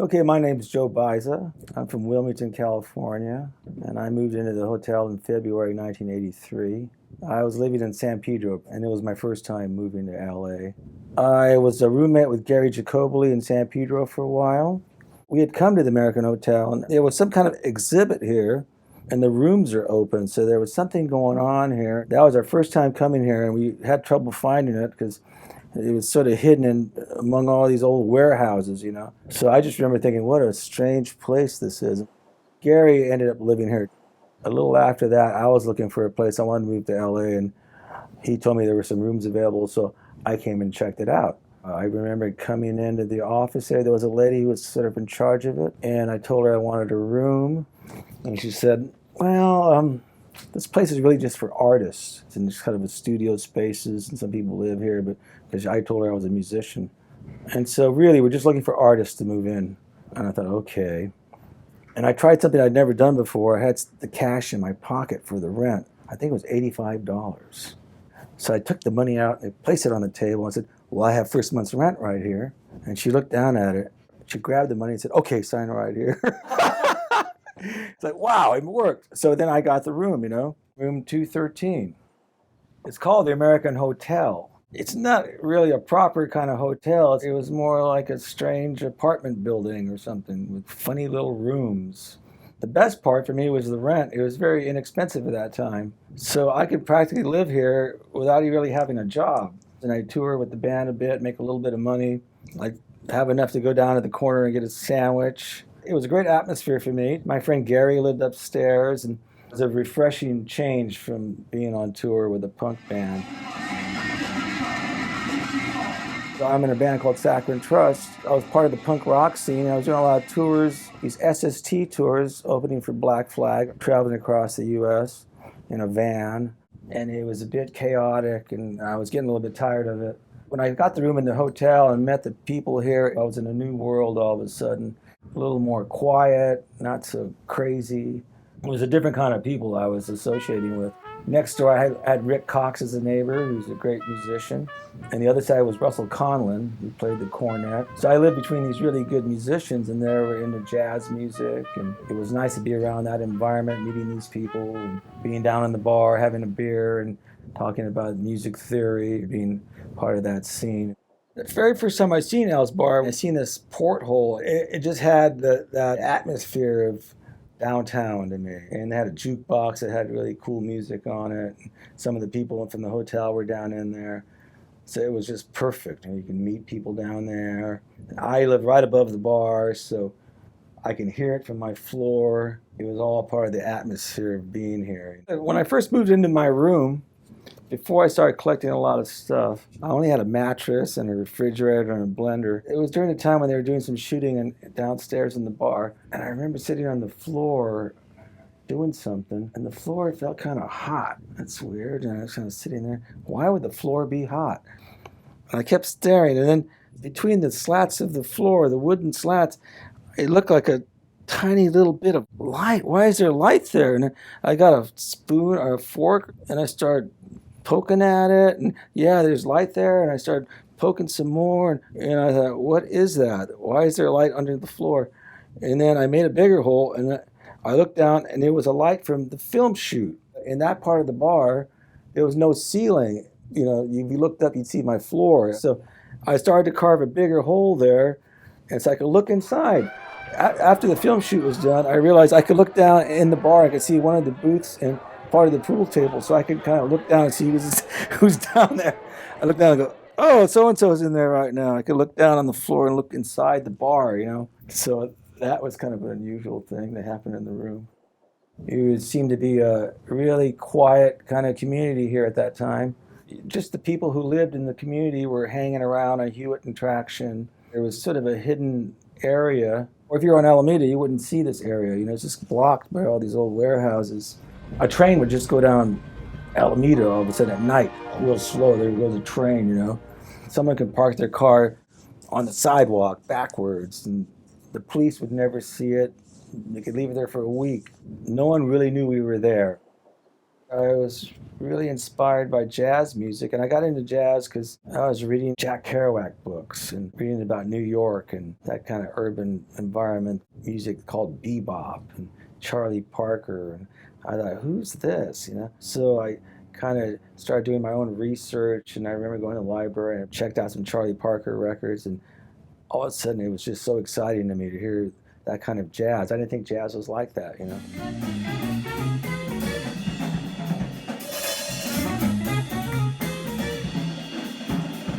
Okay, my name's Joe Baiza. I'm from Wilmington, California, and I moved into the hotel in February 1983. I was living in San Pedro, and it was my first time moving to LA. I was a roommate with Gary Jacoboli in San Pedro for a while. We had come to the American Hotel, and there was some kind of exhibit here, and the rooms are open, so there was something going on here. That was our first time coming here, and we had trouble finding it because it was sort of hidden in among all these old warehouses. So I just remember thinking, what a strange place this is. Gary ended up living here. A little after that, I was looking for a place. I wanted to move to LA, and he told me there were some rooms available, so I came and checked it out. I remember coming into the office there was a lady who was sort of in charge of it, and I told her I wanted a room, and she said, well, this place is really just for artists, and it's kind of a studio spaces, and some people live here, but because I told her I was a musician. And so really, we're just looking for artists to move in. And I thought, okay. And I tried something I'd never done before. I had the cash in my pocket for the rent. I think it was $85. So I took the money out and placed it on the table and said, well, I have first month's rent right here. And she looked down at it. She grabbed the money and said, okay, sign right here. It's like, wow, it worked. So then I got the room, room 213. It's called the American Hotel. It's not really a proper kind of hotel. It was more like a strange apartment building or something with funny little rooms. The best part for me was the rent. It was very inexpensive at that time. So I could practically live here without really having a job. And I tour with the band a bit, make a little bit of money, like have enough to go down to the corner and get a sandwich. It was a great atmosphere for me. My friend Gary lived upstairs, and it was a refreshing change from being on tour with a punk band. I'm in a band called Saccharine Trust. I was part of the punk rock scene. I was doing a lot of tours, these SST tours, opening for Black Flag, traveling across the U.S. in a van. And it was a bit chaotic, and I was getting a little bit tired of it. When I got the room in the hotel and met the people here, I was in a new world all of a sudden. A little more quiet, not so crazy. It was a different kind of people I was associating with. Next door, I had Rick Cox as a neighbor, who's a great musician. And the other side was Russell Conlon, who played the cornet. So I lived between these really good musicians, and they were into jazz music. And it was nice to be around that environment, meeting these people, and being down in the bar, having a beer, and talking about music theory, being part of that scene. The very first time I seen Al's Bar, I seen this porthole. It just had that atmosphere of downtown to me. And they had a jukebox that had really cool music on it. Some of the people from the hotel were down in there. So it was just perfect. You can meet people down there. I live right above the bar, so I can hear it from my floor. It was all part of the atmosphere of being here. When I first moved into my room, before I started collecting a lot of stuff, I only had a mattress and a refrigerator and a blender. It was during the time when they were doing some shooting downstairs in the bar. And I remember sitting on the floor doing something, and the floor felt kind of hot. That's weird. And I was kind of sitting there. Why would the floor be hot? And I kept staring. And then between the slats of the floor, the wooden slats, it looked like a tiny little bit of light. Why is there light there? And I got a spoon or a fork, and I started poking at it, and yeah, there's light there, and I started poking some more, and I thought, what is that? Why is there light under the floor? And then I made a bigger hole, and I looked down, and it was a light from the film shoot. In that part of the bar, there was no ceiling. If you looked up, you'd see my floor. So I started to carve a bigger hole there, and so I could look inside. After the film shoot was done, I realized I could look down in the bar. I could see one of the booths and part of the pool table, so I could kind of look down and see who's down there. I looked down and go, oh, so-and-so's in there right now. I could look down on the floor and look inside the bar, So that was kind of an unusual thing that happened in the room. It seemed to be a really quiet kind of community here at that time. Just the people who lived in the community were hanging around a Hewitt and Traction. There was sort of a hidden area. Or if you're on Alameda, you wouldn't see this area. It's just blocked by all these old warehouses. A train would just go down Alameda all of a sudden at night, real slow. There goes a train, Someone could park their car on the sidewalk backwards, and the police would never see it. They could leave it there for a week. No one really knew we were there. I was really inspired by jazz music, and I got into jazz because I was reading Jack Kerouac books and reading about New York and that kind of urban environment music called bebop and Charlie Parker. And I thought, who's this? So I kind of started doing my own research, and I remember going to the library and checked out some Charlie Parker records, and all of a sudden it was just so exciting to me to hear that kind of jazz. I didn't think jazz was like that.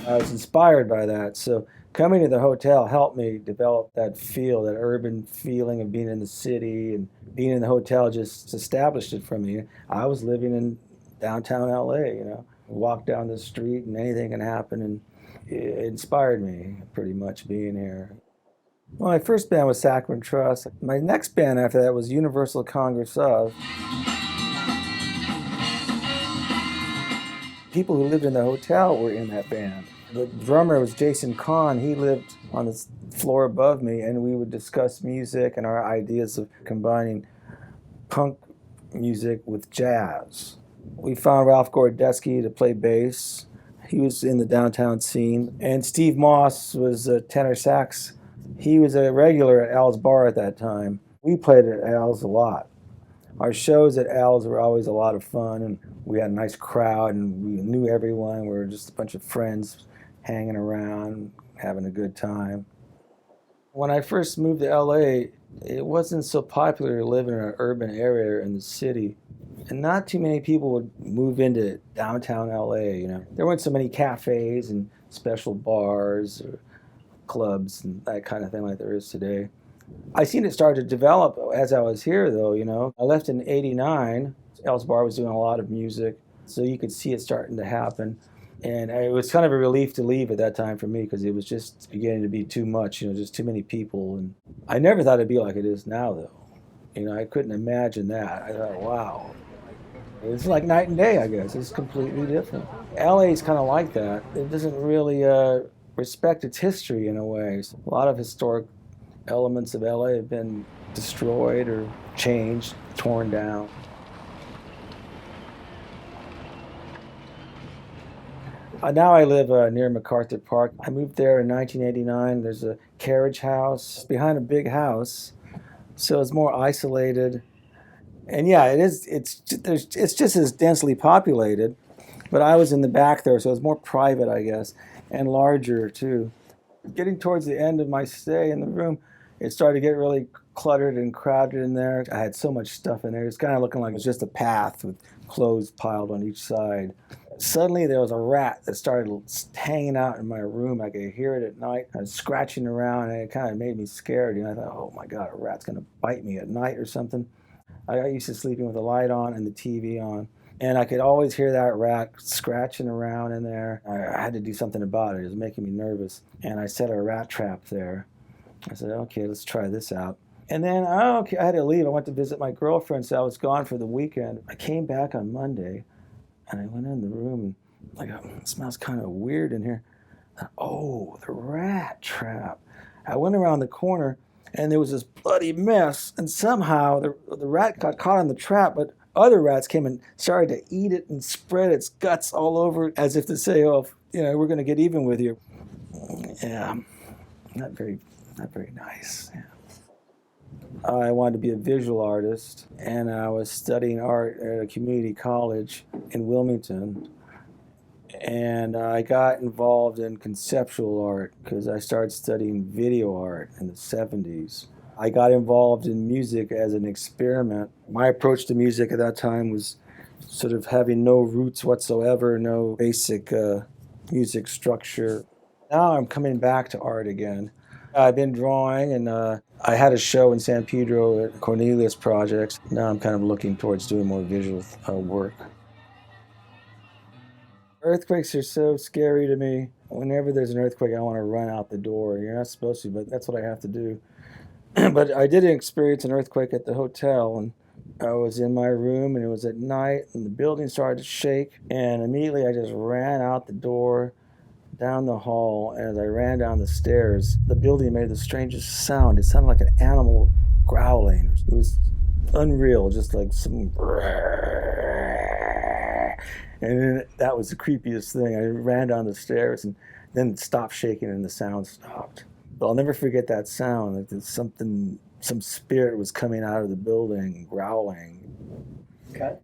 I was inspired by that. So coming to the hotel helped me develop that feel, that urban feeling of being in the city, and being in the hotel just established it for me. I was living in downtown LA. Walk down the street and anything can happen, and it inspired me pretty much being here. Well, my first band was Saccharine Trust. My next band after that was Universal Congress of. People who lived in the hotel were in that band. The drummer was Jason Kahn. He lived on the floor above me, and we would discuss music and our ideas of combining punk music with jazz. We found Ralph Gordetsky to play bass. He was in the downtown scene. And Steve Moss was a tenor sax. He was a regular at Al's Bar at that time. We played at Al's a lot. Our shows at Al's were always a lot of fun, and we had a nice crowd, and we knew everyone. We were just a bunch of friends hanging around, having a good time. When I first moved to LA, it wasn't so popular to live in an urban area in the city. And not too many people would move into downtown LA. There weren't so many cafes and special bars or clubs and that kind of thing like there is today. I seen it start to develop as I was here, though. I left in '89. Al's Bar was doing a lot of music, so you could see it starting to happen. And it was kind of a relief to leave at that time for me because it was just beginning to be too much, just too many people. And I never thought it'd be like it is now, though. I couldn't imagine that. I thought, wow. It's like night and day, I guess. It's completely different. LA is kind of like that. It doesn't really respect its history in a way. So a lot of historic elements of LA have been destroyed or changed, torn down. Now I live near MacArthur Park. I moved there in 1989. There's a carriage house behind a big house, so it's more isolated. And yeah, it is. It's just as densely populated, but I was in the back there, so it's more private, I guess, and larger too. Getting towards the end of my stay in the room, it started to get really cluttered and crowded in there. I had so much stuff in there. It's kind of looking like it was just a path with clothes piled on each side. Suddenly there was a rat that started hanging out in my room. I could hear it at night. I was scratching around, and it kind of made me scared. I thought, oh my God, a rat's going to bite me at night or something. I got used to sleeping with the light on and the TV on. And I could always hear that rat scratching around in there. I had to do something about it. It was making me nervous. And I set a rat trap there. I said, okay, let's try this out. And then, I had to leave. I went to visit my girlfriend, so I was gone for the weekend. I came back on Monday, and I went in the room, and it smells kind of weird in here. Oh, the rat trap. I went around the corner, and there was this bloody mess, and somehow the rat got caught on the trap, but other rats came and started to eat it and spread its guts all over as if to say, oh, we're going to get even with you. Yeah, not very nice. Yeah. I wanted to be a visual artist, and I was studying art at a community college in Wilmington. And I got involved in conceptual art because I started studying video art in the 70s. I got involved in music as an experiment. My approach to music at that time was sort of having no roots whatsoever, no basic music structure. Now I'm coming back to art again. I've been drawing, and I had a show in San Pedro at Cornelius Projects. Now I'm kind of looking towards doing more visual work. Earthquakes are so scary to me. Whenever there's an earthquake, I want to run out the door. You're not supposed to, but that's what I have to do. But I did experience an earthquake at the hotel, and I was in my room, and it was at night, and the building started to shake, and immediately I just ran out the door, down the hall, and as I ran down the stairs, the building made the strangest sound. It sounded like an animal growling. It was unreal, just like some... And then that was the creepiest thing. I ran down the stairs and then it stopped shaking and the sound stopped. But I'll never forget that sound. Like there's something, some spirit was coming out of the building, growling. Okay.